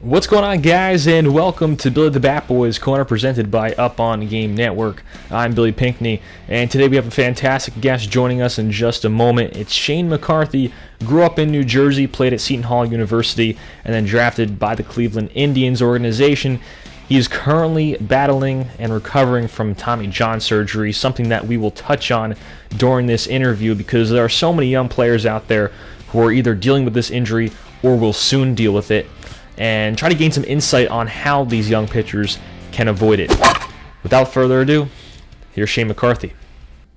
What's going on, guys, and welcome to Billy the Batboy's Corner, presented by Alumni Game Network. I'm Billy Pinckney, and today we have a fantastic guest joining us in just a moment. It's Shane McCarthy. Grew up in New Jersey, played at Seton Hall University, and then drafted by the Cleveland Indians organization. He is currently battling and recovering from Tommy John surgery, something that we will touch on during this interview because there are so many young players out there who are either dealing with this injury or will soon deal with it, and try to gain some insight on how these young pitchers can avoid it. Without further ado, here's Shane McCarthy.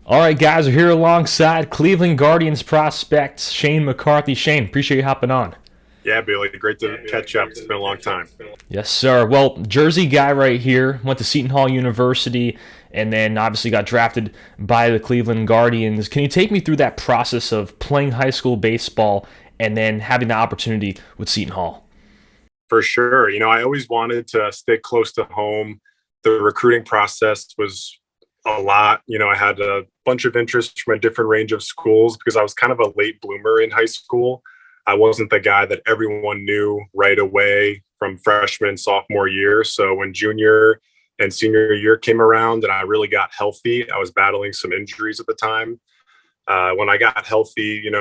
All right, guys, we're here alongside Cleveland Guardians prospect Shane McCarthy. Shane, appreciate you hopping on. Yeah, Billy, great to catch up. It's been a long time. Yes, sir. Well, Jersey guy right here, went to Seton Hall University, and then obviously got drafted by the Cleveland Guardians. Can you take me through that process of playing high school baseball and then having the opportunity with Seton Hall? For sure. I always wanted to stay close to home. The recruiting process was a lot. I had a bunch of interest from a different range of schools because I was kind of a late bloomer in high school. I wasn't the guy that everyone knew right away from freshman and sophomore year. So when junior and senior year came around and I really got healthy, I was battling some injuries at the time. When I got healthy, a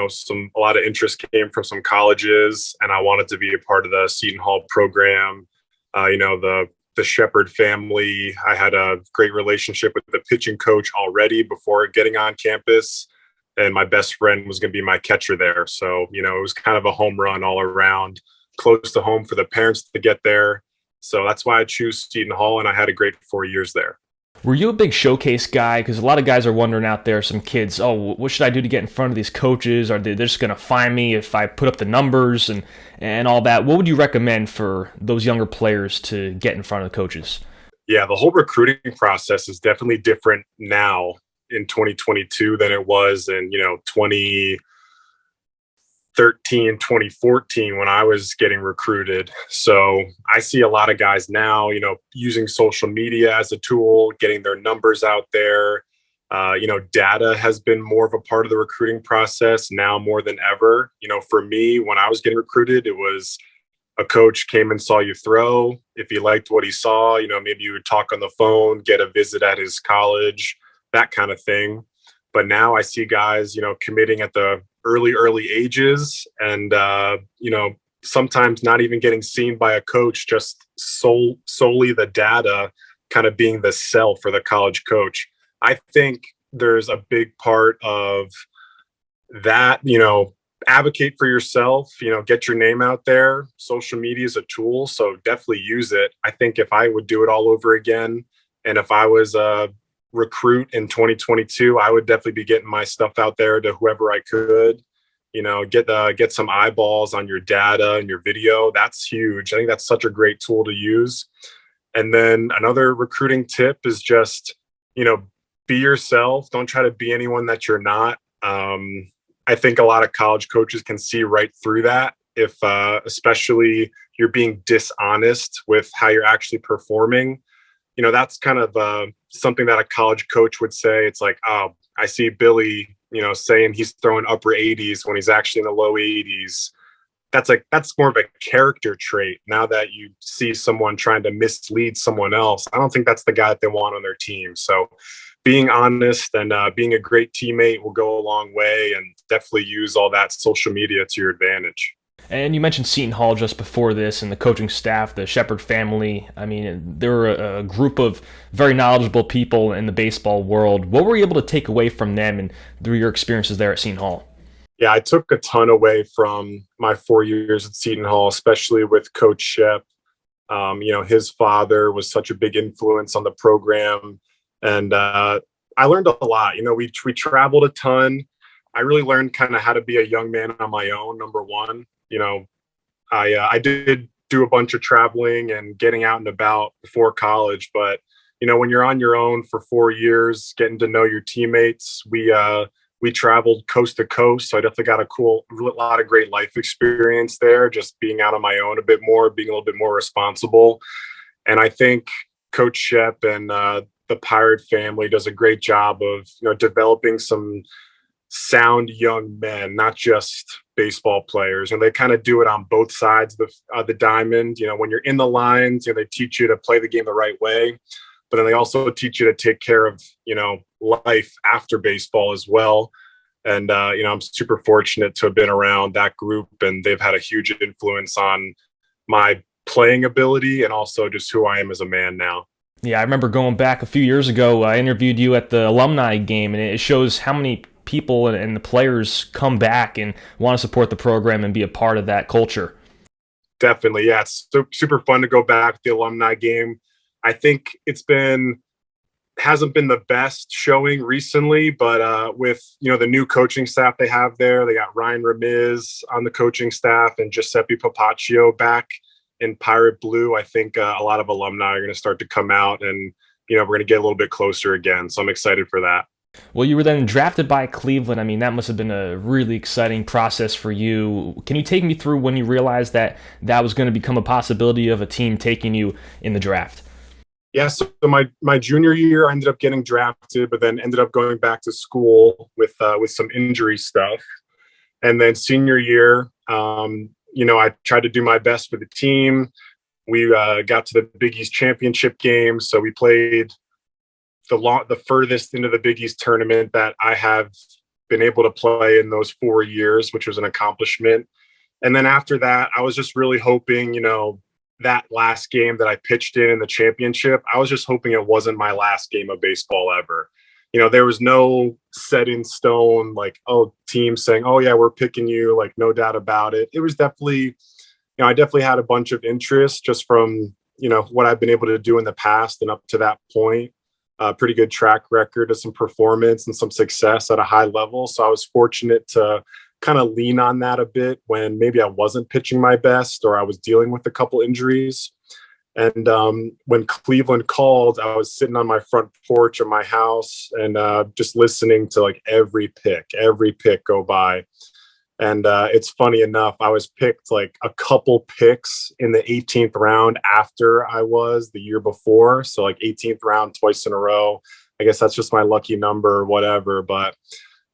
lot of interest came from some colleges, and I wanted to be a part of the Seton Hall program. The Shepherd family, I had a great relationship with the pitching coach already before getting on campus, and my best friend was going to be my catcher there. So, it was kind of a home run all around, close to home for the parents to get there. So that's why I choose Seton Hall, and I had a great 4 years there. Were you a big showcase guy? Because a lot of guys are wondering out there, some kids, what should I do to get in front of these coaches? Are they just going to find me if I put up the numbers and all that? What would you recommend for those younger players to get in front of the coaches? Yeah, the whole recruiting process is definitely different now in 2022 than it was in, 2014 when I was getting recruited. So I see a lot of guys now, using social media as a tool, getting their numbers out there. Data has been more of a part of the recruiting process now more than ever. For me, when I was getting recruited, it was a coach came and saw you throw. If he liked what he saw, maybe you would talk on the phone, get a visit at his college, that kind of thing. But now I see guys, committing at the early ages and, sometimes not even getting seen by a coach, just solely the data kind of being the sell for the college coach. I think there's a big part of that, advocate for yourself, get your name out there. Social media is a tool, so definitely use it. I think if I would do it all over again, and if I was a recruit in 2022, I would definitely be getting my stuff out there to whoever I could, get some eyeballs on your data and your video. That's huge. I think that's such a great tool to use. And then another recruiting tip is just, be yourself. Don't try to be anyone that you're not. I think a lot of college coaches can see right through that if especially you're being dishonest with how you're actually performing. That's kind of something that a college coach would say. It's like, oh, I see Billy, saying he's throwing upper 80s when he's actually in the low 80s. That's more of a character trait. Now that you see someone trying to mislead someone else, I don't think that's the guy that they want on their team. So being honest and being a great teammate will go a long way, and definitely use all that social media to your advantage. And you mentioned Seton Hall just before this and the coaching staff, the Shepherd family. I mean, they were a group of very knowledgeable people in the baseball world. What were you able to take away from them and through your experiences there at Seton Hall? Yeah, I took a ton away from my 4 years at Seton Hall, especially with Coach Shep. His father was such a big influence on the program. And I learned a lot. We traveled a ton. I really learned kind of how to be a young man on my own, number one. I did do a bunch of traveling and getting out and about before college, but when you're on your own for 4 years, getting to know your teammates, we traveled coast to coast. So I definitely got a lot of great life experience there, just being out on my own a bit more, being a little bit more responsible. And I think Coach Shep and the Pirate family does a great job of, developing some sound young men, not just baseball players. And they kind of do it on both sides of the diamond. When you're in the lines, they teach you to play the game the right way, but then they also teach you to take care of, life after baseball as well. And, I'm super fortunate to have been around that group, and they've had a huge influence on my playing ability and also just who I am as a man now. Yeah, I remember going back a few years ago, I interviewed you at the Alumni Game, and it shows how many people and the players come back and want to support the program and be a part of that culture. Definitely. Yeah, it's super fun to go back to the Alumni Game. I think hasn't been the best showing recently, but with the new coaching staff they have there, they got Ryan Ramiz on the coaching staff and Giuseppe Papaccio back in Pirate Blue. I think a lot of alumni are going to start to come out, and we're going to get a little bit closer again. So I'm excited for that. Well, you were then drafted by Cleveland. I mean, that must have been a really exciting process for you. Can you take me through when you realized that was going to become a possibility of a team taking you in the draft? Yeah, so my junior year, I ended up getting drafted, but then ended up going back to school with some injury stuff. And then senior year, I tried to do my best for the team. We got to the Big East championship game, so we played the furthest into the Big East tournament that I have been able to play in those 4 years, which was an accomplishment. And then after that, I was just really hoping, that last game that I pitched in the championship, I was just hoping it wasn't my last game of baseball ever. There was no set in stone, team saying, oh yeah, we're picking you, no doubt about it. It was definitely, I definitely had a bunch of interest just from, what I've been able to do in the past and up to that point. Pretty good track record of some performance and some success at a high level. So I was fortunate to kind of lean on that a bit when maybe I wasn't pitching my best or I was dealing with a couple injuries. And when Cleveland called, I was sitting on my front porch of my house and just listening to every pick go by. And it's funny enough, I was picked a couple picks in the 18th round after I was the year before. So 18th round twice in a row. I guess that's just my lucky number or whatever. But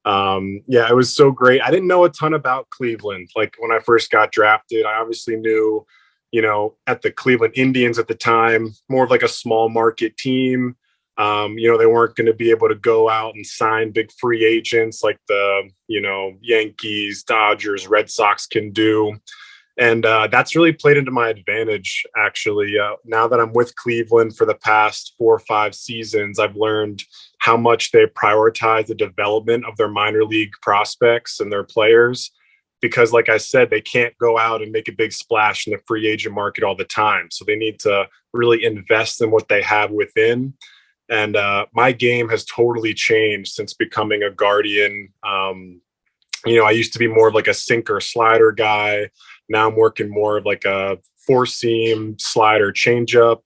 yeah, it was so great. I didn't know a ton about Cleveland. When I first got drafted, I obviously knew, at the Cleveland Indians at the time, more of a small market team. They weren't going to be able to go out and sign big free agents like the, Yankees, Dodgers, Red Sox can do. And that's really played into my advantage, actually. Now that I'm with Cleveland for the past 4 or 5 seasons, I've learned how much they prioritize the development of their minor league prospects and their players. Because like I said, they can't go out and make a big splash in the free agent market all the time. So they need to really invest in what they have within. And my game has totally changed since becoming a Guardian. I used to be more of a sinker slider guy. Now I'm working more of a 4-seam slider changeup.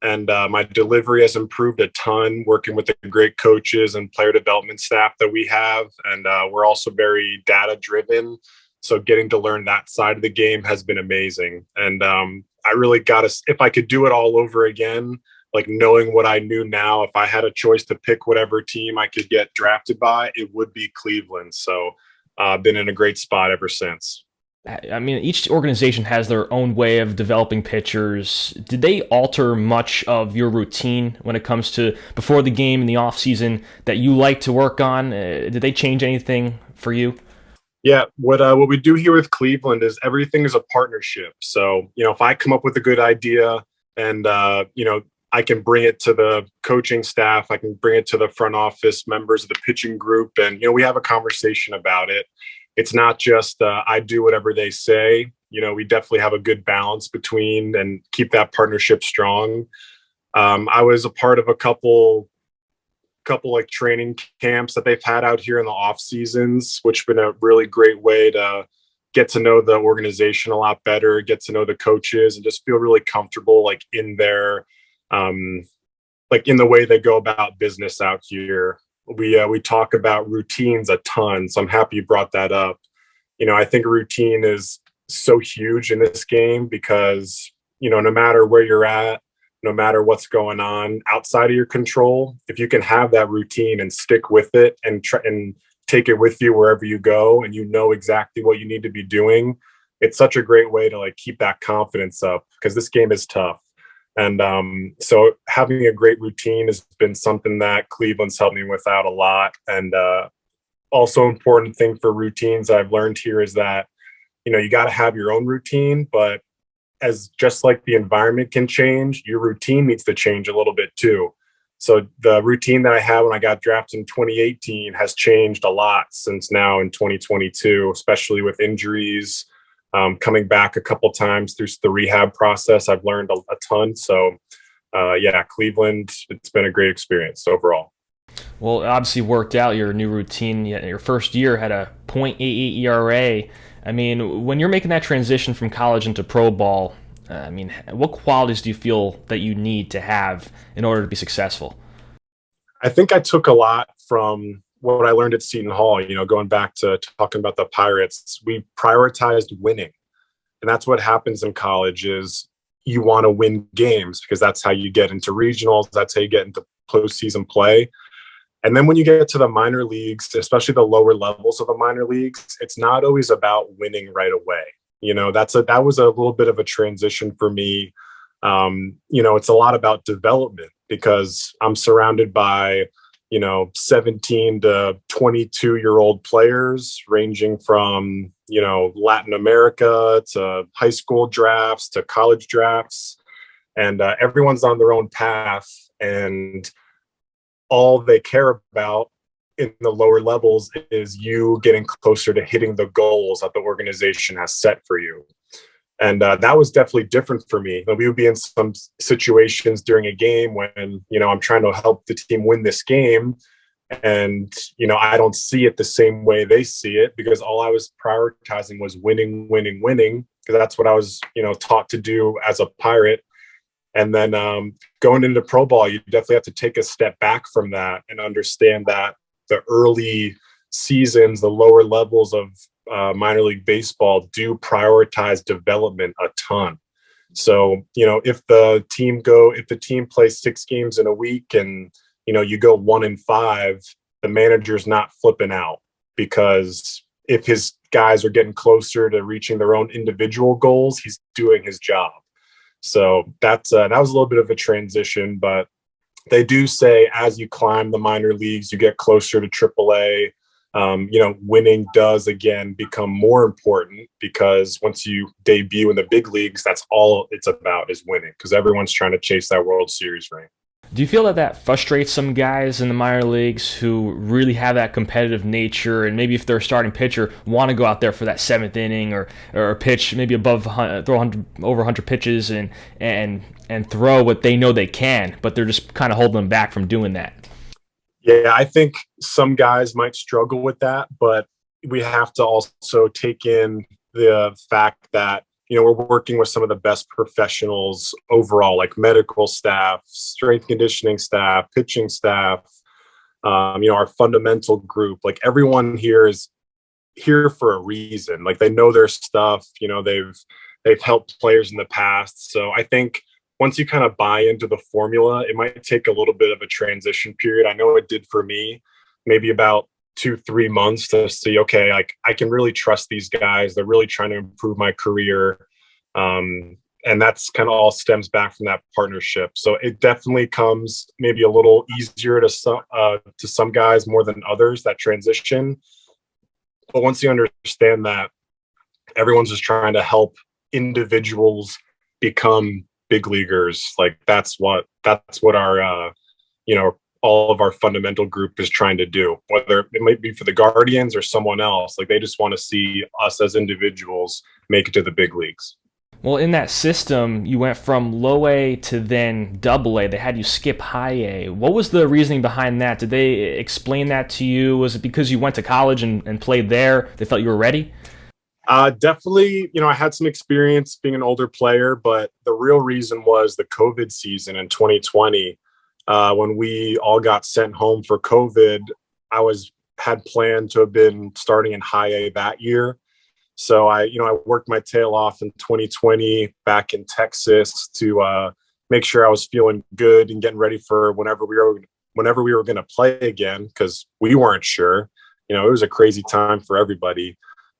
And my delivery has improved a ton working with the great coaches and player development staff that we have. And we're also very data driven. So getting to learn that side of the game has been amazing. And I really if I could do it all over again, knowing what I knew now, if I had a choice to pick whatever team I could get drafted by, it would be Cleveland. So I've been in a great spot ever since. I mean, each organization has their own way of developing pitchers. Did they alter much of your routine when it comes to before the game in the off season that you like to work on? Did they change anything for you? Yeah, what we do here with Cleveland is everything is a partnership. So, if I come up with a good idea and, I can bring it to the coaching staff, I can bring it to the front office members of the pitching group, and, we have a conversation about it. It's not just I do whatever they say. We definitely have a good balance between and keep that partnership strong. I was a part of a couple training camps that they've had out here in the off seasons, which have been a really great way to get to know the organization a lot better, get to know the coaches, and just feel really comfortable in their in the way they go about business out here. We talk about routines a ton, so I'm happy you brought that up. I think routine is so huge in this game because, no matter where you're at, no matter what's going on outside of your control, if you can have that routine and stick with it and take it with you wherever you go, and you know exactly what you need to be doing. It's such a great way to like keep that confidence up, because this game is tough. And so having a great routine has been something that Cleveland's helped me with out a lot. And also important thing for routines I've learned here is that, you got to have your own routine, but as just like the environment can change, your routine needs to change a little bit too. So the routine that I had when I got drafted in 2018 has changed a lot since now in 2022, especially with injuries. Coming back a couple times through the rehab process, I've learned a ton. So, Cleveland, it's been a great experience overall. Well, it obviously worked out, your new routine. Your first year had a .88 ERA. I mean, when you're making that transition from college into pro ball, what qualities do you feel that you need to have in order to be successful? I think I took a lot from what I learned at Seton Hall, going back to talking about the Pirates. We prioritized winning. And that's what happens in college is you want to win games, because that's how you get into regionals. That's how you get into postseason play. And then when you get to the minor leagues, especially the lower levels of the minor leagues, it's not always about winning right away. That was a little bit of a transition for me. It's a lot about development, because I'm surrounded by 17 to 22-year-old players ranging from, Latin America to high school drafts to college drafts. And everyone's on their own path. And all they care about in the lower levels is you getting closer to hitting the goals that the organization has set for you. And that was definitely different for me. We would be in some situations during a game when, I'm trying to help the team win this game. And, I don't see it the same way they see it, because all I was prioritizing was winning, winning, winning, because that's what I was, taught to do as a Pirate. And then going into pro ball, you definitely have to take a step back from that and understand that the early seasons, the lower levels of minor league baseball do prioritize development a ton. So, if the team plays 6 games in a week and, you go 1-5, the manager's not flipping out, because if his guys are getting closer to reaching their own individual goals, he's doing his job. So that was a little bit of a transition, but they do say as you climb the minor leagues, you get closer to AAA. Winning does again become more important, because once you debut in the big leagues, that's all it's about is winning, because everyone's trying to chase that World Series ring. Do you feel that frustrates some guys in the minor leagues who really have that competitive nature, and maybe if they're a starting pitcher, want to go out there for that 7th inning or pitch maybe throw over 100 pitches and throw what they know they can, but they're just kind of holding them back from doing that? Yeah, I think some guys might struggle with that, but we have to also take in the fact that, we're working with some of the best professionals overall, like medical staff, strength conditioning staff, pitching staff, our fundamental group. Like everyone here is here for a reason. Like they know their stuff, they've helped players in the past. So I think once you kind of buy into the formula, it might take a little bit of a transition period. I know it did for me, maybe about 2-3 months to see, okay, like I can really trust these guys. They're really trying to improve my career. And that's kind of all stems back from that partnership. So it definitely comes maybe a little easier to some guys more than others, that transition. But once you understand that everyone's just trying to help individuals become big leaguers, like that's what our, all of our fundamental group is trying to do, whether it might be for the Guardians or someone else. Like they just want to see us as individuals make it to the big leagues. Well, in that system, you went from low A to then double A. They had you skip high A. What was the reasoning behind that? Did they explain that to you? Was it because you went to college and played there? They felt you were ready? Definitely, I had some experience being an older player, but the real reason was the COVID season in 2020. When we all got sent home for COVID, I had planned to have been starting in high A that year. So I worked my tail off in 2020 back in Texas to make sure I was feeling good and getting ready for whenever we were going to play again, because we weren't sure. it was a crazy time for everybody.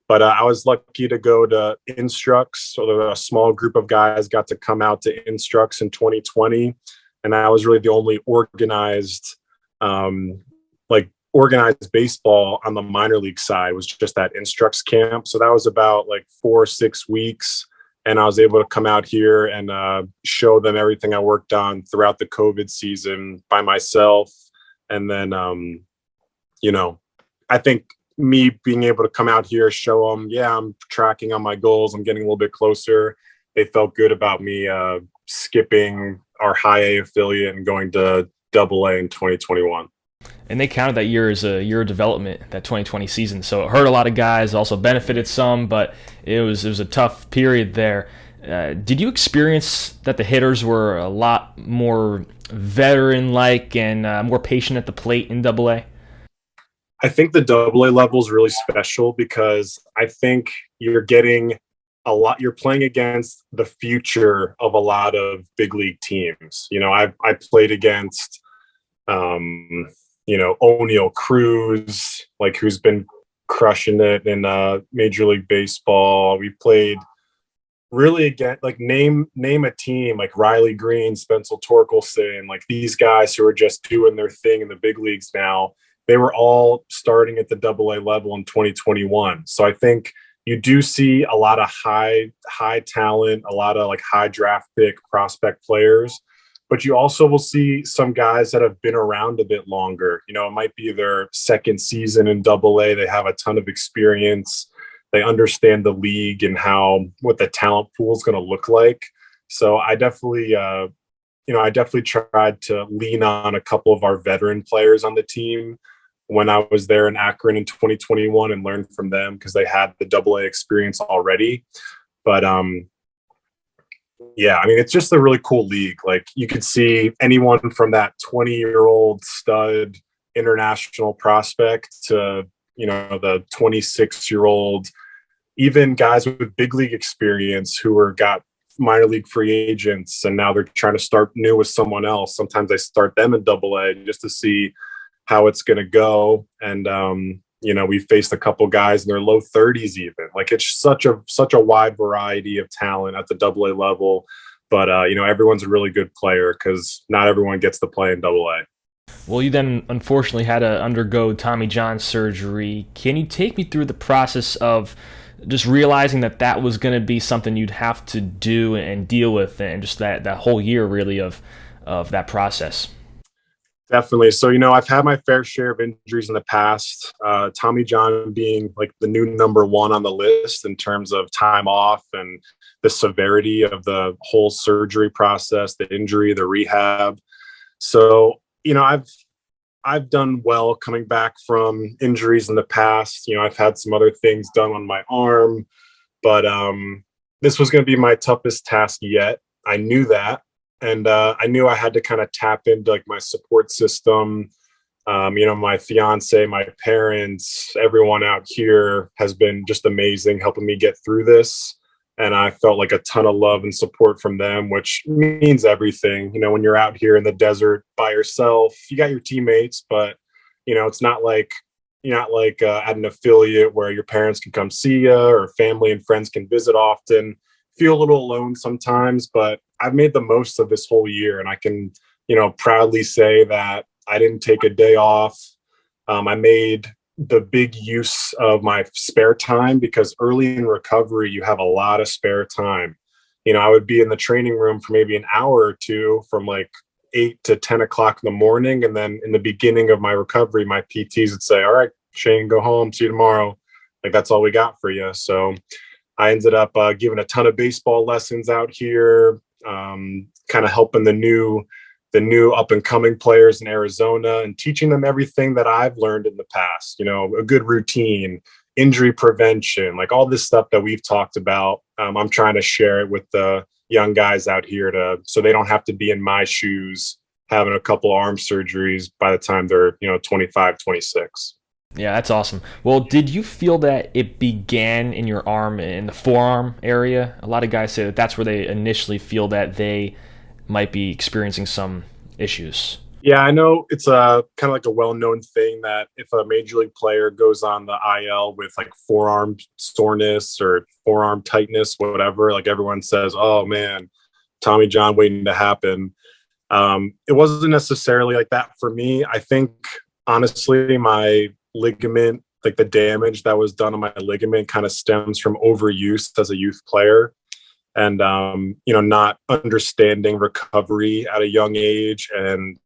But I was lucky to go to Instructs. So a small group of guys got to come out to Instructs in 2020. And I was really the only organized baseball on the minor league side. Was just that Instructs camp. So that was about like 4 or 6 weeks. And I was able to come out here and show them everything I worked on throughout the COVID season by myself. And then, I think me being able to come out here, show them, I'm tracking on my goals. I'm getting a little bit closer. They felt good about me skipping our high A affiliate and going to double A in 2021. And they counted that year as a year of development, that 2020 season. So it hurt a lot of guys, also benefited some, but it was a tough period there. Did you experience that the hitters were a lot more veteran-like and more patient at the plate in double A? I think the double A level is really special because I think you're getting you're playing against the future of a lot of big league teams. I played against, O'Neal Cruz, who's been crushing it in Major League Baseball. We played really again, name a team like Riley Green, Spencer Torkelson, these guys who are just doing their thing in the big leagues now. They were all starting at the double A level in 2021. So I think you do see a lot of high talent, a lot of high draft pick prospect players, but you also will see some guys that have been around a bit longer. It might be their second season in double A. They have a ton of experience. They understand the league and what the talent pool is going to look like. So I definitely, tried to lean on a couple of our veteran players on the team when I was there in Akron in 2021 and learned from them because they had the double A experience already. But it's just a really cool league. You could see anyone from that 20-year-old stud international prospect to, the 26-year-old, even guys with big league experience who got minor league free agents and now they're trying to start new with someone else. Sometimes I start them in double A just to see how it's going to go. And, we faced a couple guys in their low 30s even. It's such a wide variety of talent at the double A level. But, everyone's a really good player because not everyone gets to play in double A. Well, you then unfortunately had to undergo Tommy John surgery. Can you take me through the process of just realizing that was going to be something you'd have to do and deal with, and just that whole year really of that process? Definitely. So, I've had my fair share of injuries in the past. Tommy John being the new number one on the list in terms of time off and the severity of the whole surgery process, the injury, the rehab. So, I've done well coming back from injuries in the past. I've had some other things done on my arm, but this was going to be my toughest task yet. I knew that. And I knew I had to kind of tap into my support system. My fiance, my parents, everyone out here has been just amazing helping me get through this. And I felt a ton of love and support from them, which means everything. When you're out here in the desert by yourself, you got your teammates, but, it's not at an affiliate where your parents can come see you or family and friends can visit often. Feel a little alone sometimes, but I've made the most of this whole year, and I can, proudly say that I didn't take a day off. I made the big use of my spare time because early in recovery, you have a lot of spare time. I would be in the training room for maybe an hour or two from 8 to 10 o'clock in the morning. And then in the beginning of my recovery, my PTs would say, all right, Shane, go home. See you tomorrow. That's all we got for you. So I ended up giving a ton of baseball lessons out here, kind of helping the new up and coming players in Arizona and teaching them everything that I've learned in the past, a good routine, injury prevention, all this stuff that we've talked about. I'm trying to share it with the young guys out here so they don't have to be in my shoes having a couple arm surgeries by the time they're, 25, 26. Yeah, that's awesome. Well, did you feel that it began in your arm, in the forearm area? A lot of guys say that's where they initially feel that they might be experiencing some issues. Yeah, I know it's a kind of like a well-known thing that if a major league player goes on the IL with like forearm soreness or forearm tightness, whatever, like everyone says, "Oh man, Tommy John waiting to happen." It wasn't necessarily like that for me. I think honestly, my ligament, like the damage that was done on my ligament, kind of stems from overuse as a youth player and not understanding recovery at a young age. And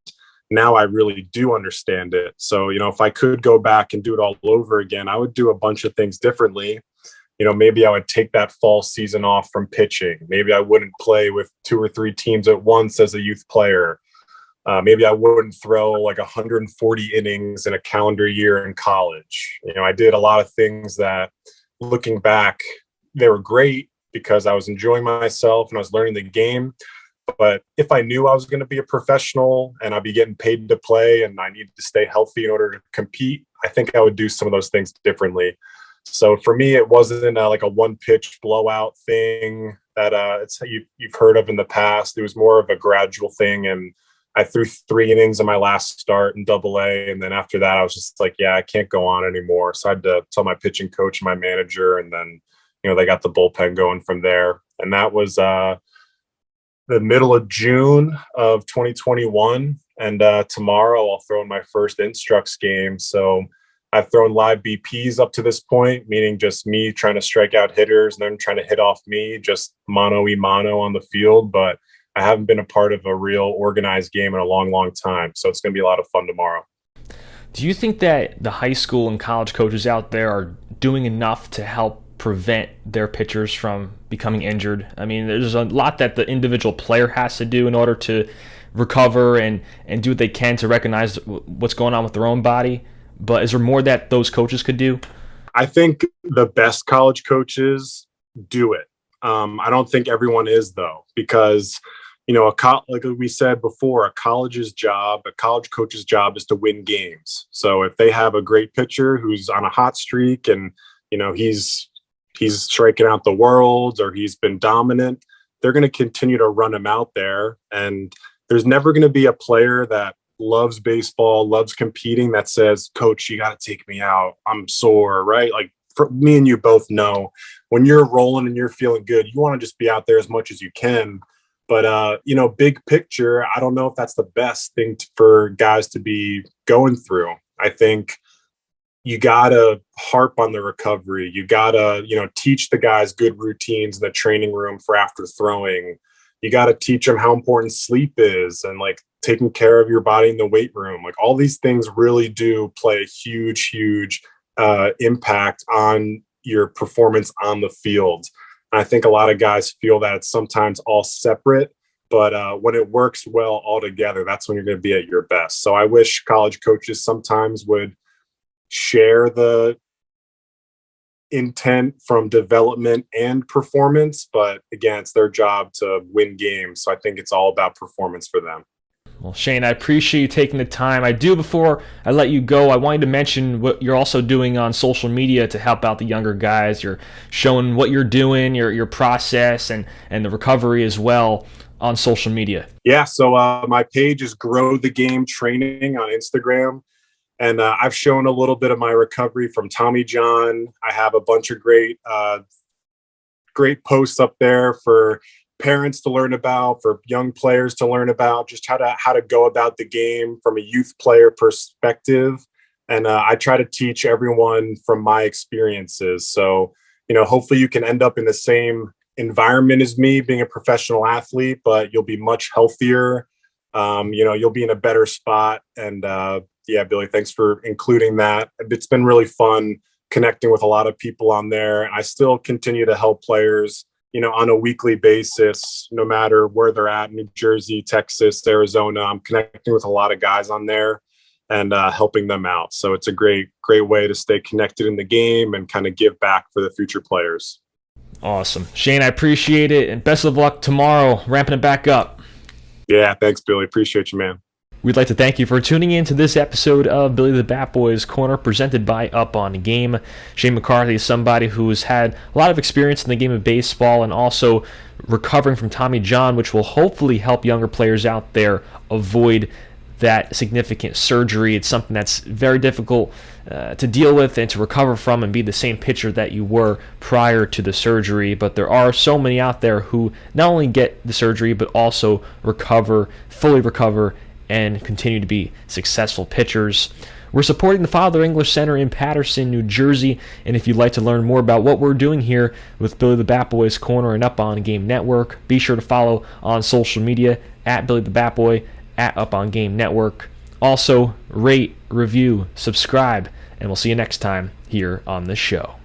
now I really do understand it. So if I could go back and do it all over again, I would do a bunch of things differently. Maybe I would take that fall season off from pitching. Maybe I wouldn't play with 2 or 3 teams at once as a youth player. Maybe I wouldn't throw like 140 innings in a calendar year in college. I did a lot of things that, looking back, they were great because I was enjoying myself and I was learning the game. But if I knew I was going to be a professional and I'd be getting paid to play and I needed to stay healthy in order to compete, I think I would do some of those things differently. So for me, it wasn't like a one-pitch blowout thing that you've heard of in the past. It was more of a gradual thing, and I threw 3 innings in my last start in Double-A, and then after that, I was just like, yeah, I can't go on anymore. So I had to tell my pitching coach and my manager, and then they got the bullpen going from there. And that was the middle of June of 2021, and tomorrow I'll throw in my first Instructs game. So I've thrown live BPs up to this point, meaning just me trying to strike out hitters and then trying to hit off me, just mano-y-mano on the field. But I haven't been a part of a real organized game in a long, long time. So it's going to be a lot of fun tomorrow. Do you think that the high school and college coaches out there are doing enough to help prevent their pitchers from becoming injured? I mean, there's a lot that the individual player has to do in order to recover and do what they can to recognize what's going on with their own body. But is there more that those coaches could do? I think the best college coaches do it. I don't think everyone is, though, because, like we said before, a college coach's job is to win games. So if they have a great pitcher who's on a hot streak and, he's striking out the world or he's been dominant, they're going to continue to run him out there. And there's never going to be a player that loves baseball, loves competing, that says, "Coach, you got to take me out. I'm sore," right? Like, for me and you both know, when you're rolling and you're feeling good, you want to just be out there as much as you can. But, big picture, I don't know if that's the best thing for guys to be going through. I think you got to harp on the recovery. You got to, teach the guys good routines in the training room for after throwing. You got to teach them how important sleep is and like taking care of your body in the weight room. Like, all these things really do play a huge, huge impact on your performance on the field. And I think a lot of guys feel that it's sometimes all separate, but when it works well all together, that's when you're going to be at your best. So I wish college coaches sometimes would share the intent from development and performance, but again, it's their job to win games. So I think it's all about performance for them. Well, Shane, I appreciate you taking the time. Before I let you go, I wanted to mention what you're also doing on social media to help out the younger guys. You're showing what you're doing, your process, and the recovery as well on social media. Yeah, so my page is Grow the Game Training on Instagram. And I've shown a little bit of my recovery from Tommy John. I have a bunch of great posts up there for parents to learn about, for young players to learn about, just how to go about the game from a youth player perspective. And I try to teach everyone from my experiences. So, hopefully you can end up in the same environment as me, being a professional athlete, but you'll be much healthier. You'll be in a better spot. And yeah, Billy, thanks for including that. It's been really fun connecting with a lot of people on there. And I still continue to help players, on a weekly basis, no matter where they're at, New Jersey, Texas, Arizona. I'm connecting with a lot of guys on there and helping them out. So it's a great, great way to stay connected in the game and kind of give back for the future players. Awesome. Shane, I appreciate it. And best of luck tomorrow, ramping it back up. Yeah, thanks, Billy. Appreciate you, man. We'd like to thank you for tuning in to this episode of Billy the Batboy's Corner, presented by Up On Game. Shane McCarthy is somebody who has had a lot of experience in the game of baseball and also recovering from Tommy John, which will hopefully help younger players out there avoid that significant surgery. It's something that's very difficult to deal with and to recover from and be the same pitcher that you were prior to the surgery. But there are so many out there who not only get the surgery but also fully recover, and continue to be successful pitchers. We're supporting the Father English Center in Paterson, New Jersey, and if you'd like to learn more about what we're doing here with Billy the Bat Boy's Corner and Up On Game Network, be sure to follow on social media at Billy the Bat Boy, at Up On Game Network. Also, rate, review, subscribe, and we'll see you next time here on the show.